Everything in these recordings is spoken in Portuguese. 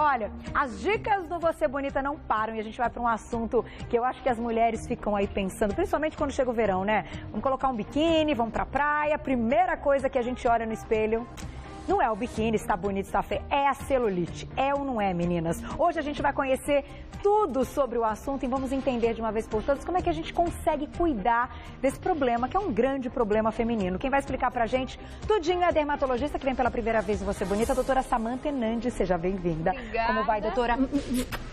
Olha, as dicas do Você Bonita não param e a gente vai para um assunto que eu acho que as mulheres ficam aí pensando, principalmente quando chega o verão, né? Vamos colocar um biquíni, vamos pra praia, primeira coisa que a gente olha no espelho... Não é o biquíni, se está bonito, se está feio, é a celulite. É ou não é, meninas? Hoje a gente vai conhecer tudo sobre o assunto e vamos entender de uma vez por todas como é que a gente consegue cuidar desse problema, que é um grande problema feminino. Quem vai explicar pra gente tudinho é a dermatologista que vem pela primeira vez no Você Bonita, a doutora Samantha Hernandes. Seja bem-vinda. Obrigada. Como vai, doutora?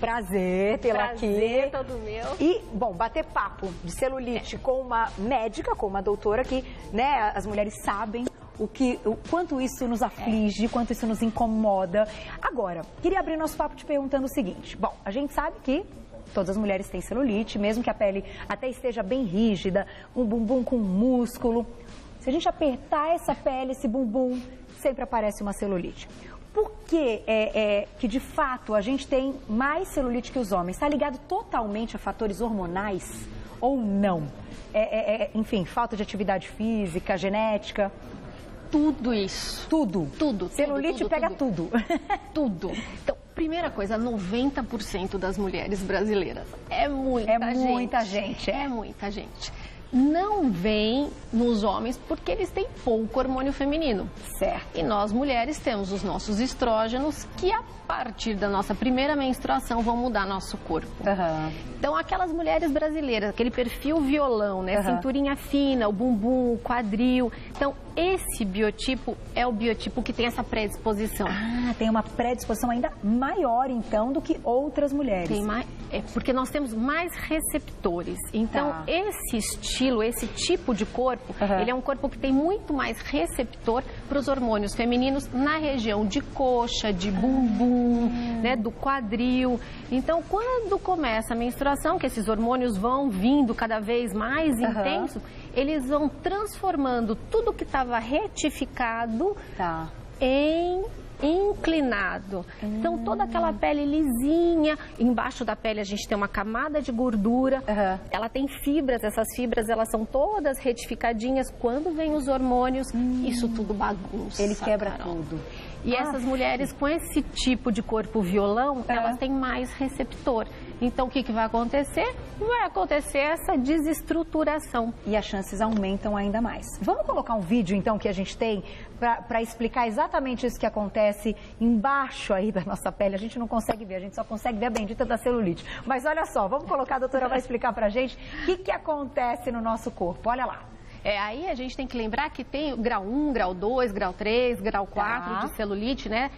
Prazer tê-la aqui. Prazer, todo meu. E, bom, bater papo de celulite com uma médica, com uma doutora que, né, as mulheres sabem o quanto isso nos aflige, quanto isso nos incomoda. Agora, queria abrir nosso papo te perguntando o seguinte. Bom, a gente sabe que todas as mulheres têm celulite, mesmo que a pele até esteja bem rígida, um bumbum com músculo. Se a gente apertar essa pele, esse bumbum, sempre aparece uma celulite. Por que que, de fato, a gente tem mais celulite que os homens? Está ligado totalmente a fatores hormonais ou não? Enfim, falta de atividade física, genética... Tudo isso. Tudo? Tudo. Celulite tudo, pega tudo. Tudo. Então, primeira coisa, 90% das mulheres brasileiras. É muita gente. É muita gente. É muita gente. Não vem nos homens porque eles têm pouco hormônio feminino. Certo. E nós, mulheres, temos os nossos estrógenos que, a partir da nossa primeira menstruação, vão mudar nosso corpo. Uhum. Então, aquelas mulheres brasileiras, aquele perfil violão, né? Cinturinha fina, o bumbum, o quadril. Então, esse biotipo é o biotipo que tem essa predisposição. Ah, tem uma predisposição ainda maior, então, do que outras mulheres. Tem mais, porque nós temos mais receptores. Então, esse estilo, esse tipo de corpo, ele é um corpo que tem muito mais receptor para os hormônios femininos na região de coxa, de bumbum, né, do quadril. Então, quando começa a menstruação, que esses hormônios vão vindo cada vez mais intensos, eles vão transformando tudo que estava retificado em inclinado. Então, toda aquela pele lisinha, embaixo da pele a gente tem uma camada de gordura, ela tem fibras, essas fibras elas são todas retificadinhas. Quando vem os hormônios, isso tudo bagunça. Ele quebra tudo. E essas mulheres com esse tipo de corpo violão, elas têm mais receptor. Então, o que vai acontecer? Vai acontecer essa desestruturação. E as chances aumentam ainda mais. Vamos colocar um vídeo, então, que a gente tem para explicar exatamente isso que acontece embaixo aí da nossa pele. A gente não consegue ver, a gente só consegue ver a bendita da celulite. Mas olha só, vamos colocar, a doutora vai explicar pra gente o que acontece no nosso corpo. Olha lá. Aí a gente tem que lembrar que tem grau 1, grau 2, grau 3, grau 4 de celulite, né?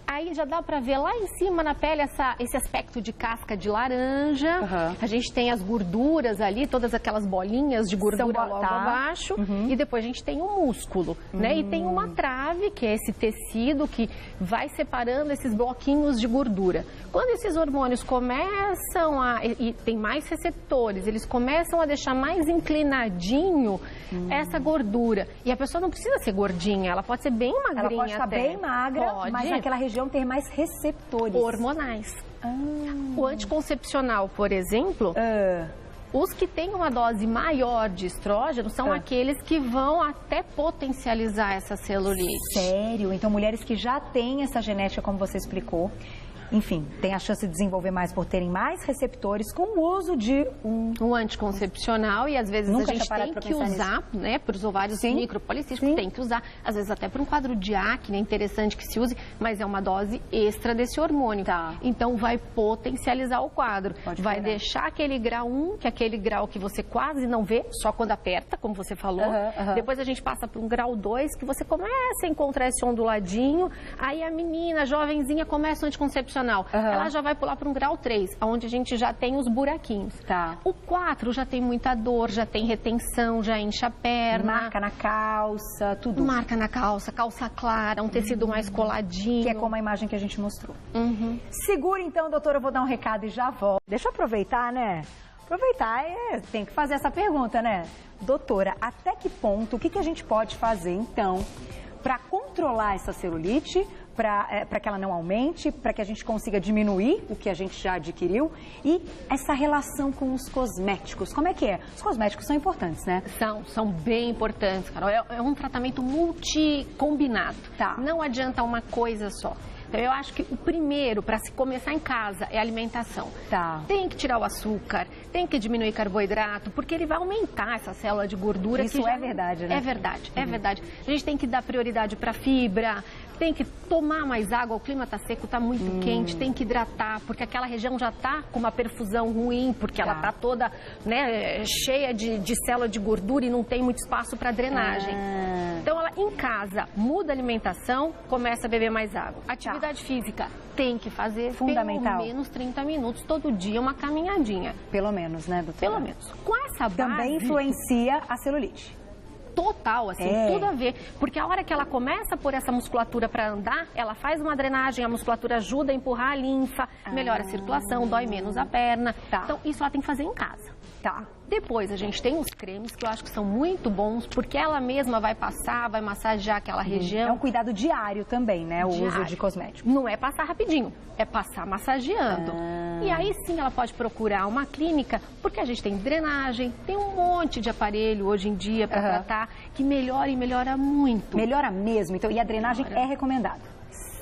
Aí já dá pra ver lá em cima na pele esse aspecto de casca de laranja. A gente tem as gorduras ali, todas aquelas bolinhas de gordura logo abaixo. E depois a gente tem o músculo, né? E tem uma trave, que é esse tecido que vai separando esses bloquinhos de gordura. Quando esses hormônios começam e tem mais receptores, eles começam a deixar mais inclinadinho essa gordura. E a pessoa não precisa ser gordinha, ela pode ser bem magrinha. Ela pode estar bem magra, mas naquela região ter mais receptores. Hormonais. O anticoncepcional, por exemplo, os que têm uma dose maior de estrógeno são aqueles que vão até potencializar essa celulite. Sério? Então, mulheres que já têm essa genética, como você explicou, enfim, tem a chance de desenvolver mais por terem mais receptores com o uso de um anticoncepcional. E às vezes a gente tem que usar, né, para os ovários micropolicísticos, tem que usar, às vezes até para um quadro de acne, é interessante que se use, mas é uma dose extra desse hormônio. Então vai potencializar o quadro, vai deixar aquele grau 1, que é aquele grau que você quase não vê, só quando aperta, como você falou. Depois a gente passa para um grau 2, que você começa a encontrar esse onduladinho, aí a menina, a jovenzinha, começa o anticoncepcional. Ela já vai pular para um grau 3, onde a gente já tem os buraquinhos. O 4 já tem muita dor, já tem retenção, já enche a perna. Marca na calça, tudo. Marca na calça, calça clara, um tecido mais coladinho. Que é como a imagem que a gente mostrou. Segura então, doutora, eu vou dar um recado e já volto. Deixa eu aproveitar, né? Aproveitar, tem que fazer essa pergunta, né? Doutora, até que ponto, o que a gente pode fazer então para controlar essa celulite, para que ela não aumente, para que a gente consiga diminuir o que a gente já adquiriu, e essa relação com os cosméticos, como é que é? Os cosméticos são importantes, né? São bem importantes, Carol. É um tratamento multicombinado. Não adianta uma coisa só. Então, eu acho que o primeiro, para se começar em casa, é a alimentação. Tá. Tem que tirar o açúcar, tem que diminuir carboidrato, porque ele vai aumentar essa célula de gordura. Isso é verdade, né? É verdade, é verdade. A gente tem que dar prioridade para fibra, tem que tomar mais água, o clima está seco, está muito quente, tem que hidratar, porque aquela região já está com uma perfusão ruim, porque ela está toda, né, cheia de célula de gordura e não tem muito espaço para drenagem. Então, ela em casa muda a alimentação, começa a beber mais água. Atividade física tem que fazer fundamental. Pelo menos 30 minutos todo dia, uma caminhadinha. Pelo menos, né, doutora? Pelo menos. Com essa base... Também influencia a celulite. Total, assim, tudo a ver. Porque a hora que ela começa a pôr essa musculatura para andar, ela faz uma drenagem, a musculatura ajuda a empurrar a linfa, melhora a circulação, dói menos a perna. Então, isso ela tem que fazer em casa. Tá. Depois, a gente tem os cremes que eu acho que são muito bons, porque ela mesma vai passar, vai massagear aquela região. É um cuidado diário também, né? O uso de cosméticos. Não é passar rapidinho, é passar massageando. E aí sim ela pode procurar uma clínica, porque a gente tem drenagem, tem um monte de aparelho hoje em dia para tratar, que melhora e melhora muito. Melhora mesmo, então, e a drenagem é recomendada?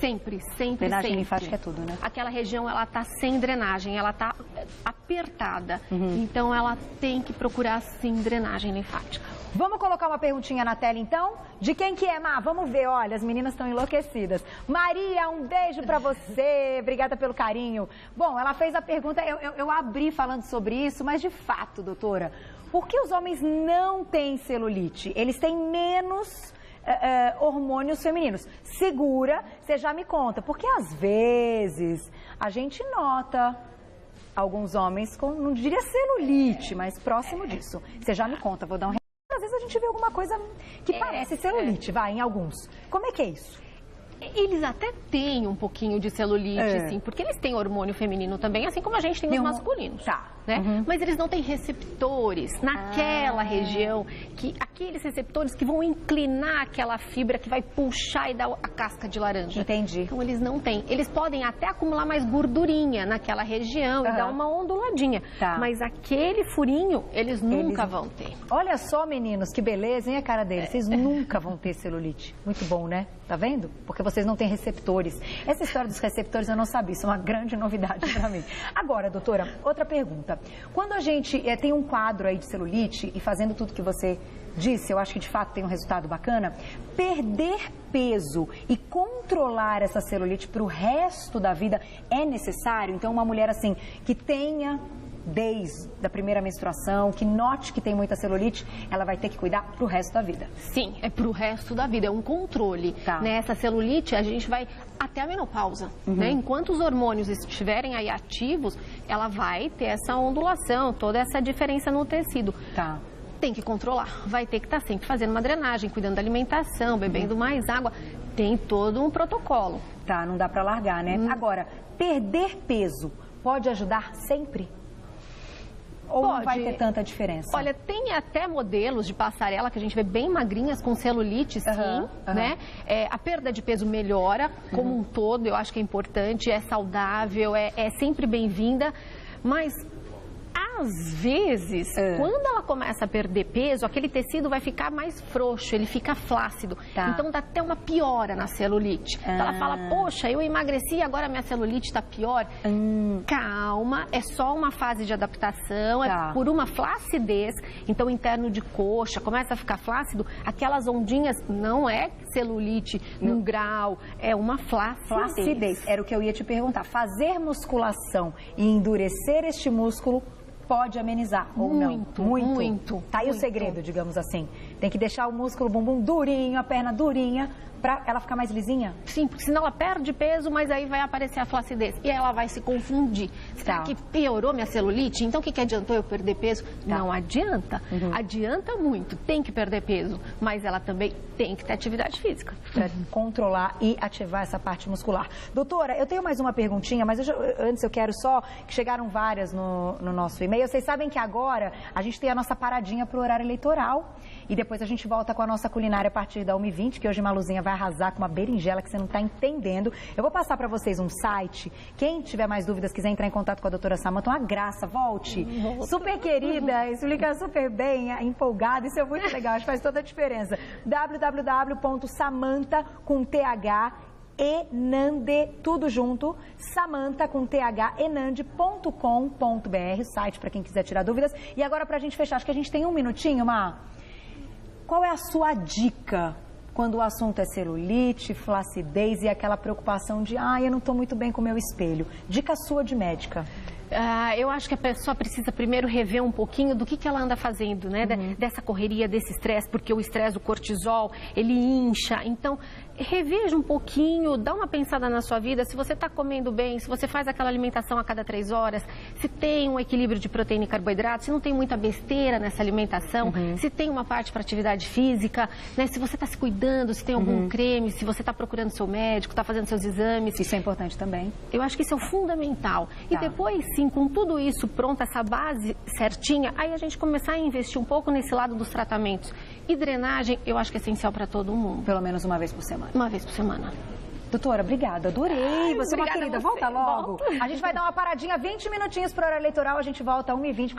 Sempre, sempre, drenagem sempre. linfática é tudo, né? Aquela região, ela tá sem drenagem, ela tá apertada. Então, ela tem que procurar, sim, drenagem linfática. Vamos colocar uma perguntinha na tela, então? De quem que é, Má? Vamos ver, olha, as meninas estão enlouquecidas. Maria, um beijo pra você, obrigada pelo carinho. Bom, ela fez a pergunta, eu abri falando sobre isso, mas de fato, doutora, por que os homens não têm celulite? Eles têm menos... hormônios femininos. Segura, você já me conta, porque às vezes a gente nota alguns homens com, não diria celulite, mas próximo disso. Você já me conta, vou dar um... Às vezes a gente vê alguma coisa que parece celulite, vai, em alguns. Como é que é isso? Eles até têm um pouquinho de celulite, sim, porque eles têm hormônio feminino também, assim como a gente tem os masculinos. Tá. Né? Mas eles não têm receptores naquela região, que aqueles receptores que vão inclinar aquela fibra que vai puxar e dar a casca de laranja. Entendi. Então eles não têm. Eles podem até acumular mais gordurinha naquela região e dar uma onduladinha. Tá. Mas aquele furinho, eles nunca vão ter. Olha só, meninos, que beleza, hein, a cara deles. Vocês nunca vão ter celulite. Muito bom, né? Tá vendo? Porque vocês não têm receptores. Essa história dos receptores eu não sabia, isso é uma grande novidade para mim. Agora, doutora, outra pergunta. Quando a gente tem um quadro aí de celulite e fazendo tudo que você disse, eu acho que de fato tem um resultado bacana, perder peso e controlar essa celulite para o resto da vida é necessário? Então, uma mulher assim que tenha... desde a primeira menstruação, que note que tem muita celulite, ela vai ter que cuidar pro resto da vida. Sim, é pro resto da vida, é um controle. Tá. Nessa celulite, a gente vai até a menopausa. Né? Enquanto os hormônios estiverem aí ativos, ela vai ter essa ondulação, toda essa diferença no tecido. Tá. Tem que controlar, vai ter que estar sempre fazendo uma drenagem, cuidando da alimentação, bebendo mais água. Tem todo um protocolo. Tá, não dá pra largar, né? Agora, perder peso pode ajudar sempre? Ou não vai ter tanta diferença? Olha, tem até modelos de passarela que a gente vê bem magrinhas com celulite, sim, né? A perda de peso melhora como um todo, eu acho que é importante, é saudável, é sempre bem-vinda, mas... Às vezes, quando ela começa a perder peso, aquele tecido vai ficar mais frouxo, ele fica flácido. Tá. Então, dá até uma piora na celulite. Então, ela fala, poxa, eu emagreci e agora minha celulite está pior. Calma, é só uma fase de adaptação, é por uma flacidez. Então, o interno de coxa começa a ficar flácido. Aquelas ondinhas não é celulite num grau, é uma flacidez. Era o que eu ia te perguntar. Fazer musculação e endurecer este músculo pode amenizar ou não? Muito. Tá aí o segredo, digamos assim. Tem que deixar o músculo, o bumbum durinho, a perna durinha, pra ela ficar mais lisinha? Sim, porque senão ela perde peso, mas aí vai aparecer a flacidez. E aí ela vai se confundir. Será que piorou minha celulite? Então o que adiantou eu perder peso? Não adianta. Adianta muito. Tem que perder peso. Mas ela também tem que ter atividade física. Para controlar e ativar essa parte muscular. Doutora, eu tenho mais uma perguntinha, mas antes eu quero só, que chegaram várias no nosso e-mail. Vocês sabem que agora a gente tem a nossa paradinha para o horário eleitoral. E depois a gente volta com a nossa culinária a partir da 1h20, que hoje Maluzinha vai arrasar com uma berinjela que você não está entendendo. Eu vou passar para vocês um site. Quem tiver mais dúvidas, quiser entrar em contato com a doutora Samanta, uma graça, volte. Super querida, explica super bem, empolgada, isso é muito legal, acho que faz toda a diferença. www.samanta com TH Enande, tudo junto, Samantha com TH, enande.com.br, site para quem quiser tirar dúvidas. E agora pra gente fechar, acho que a gente tem um minutinho, Má. Qual é a sua dica quando o assunto é celulite, flacidez e aquela preocupação de eu não estou muito bem com o meu espelho? Dica sua de médica. Eu acho que a pessoa precisa primeiro rever um pouquinho do que ela anda fazendo, né? Dessa correria, desse estresse, porque o estresse, o cortisol, ele incha. Então, reveja um pouquinho, dá uma pensada na sua vida, se você está comendo bem, se você faz aquela alimentação a cada 3 horas, se tem um equilíbrio de proteína e carboidrato, se não tem muita besteira nessa alimentação, se tem uma parte para atividade física, né? Se você está se cuidando, se tem algum creme, se você está procurando seu médico, está fazendo seus exames. Isso é importante também. Eu acho que isso é o fundamental. E depois, sim, com tudo isso pronto, essa base certinha, aí a gente começar a investir um pouco nesse lado dos tratamentos. E drenagem, eu acho que é essencial para todo mundo. Pelo menos uma vez por semana. Uma vez por semana. Doutora, obrigada, adorei. Você é uma querida. Volta logo. Volto. A gente vai dar uma paradinha, 20 minutinhos para a hora eleitoral. A gente volta 1h20 com a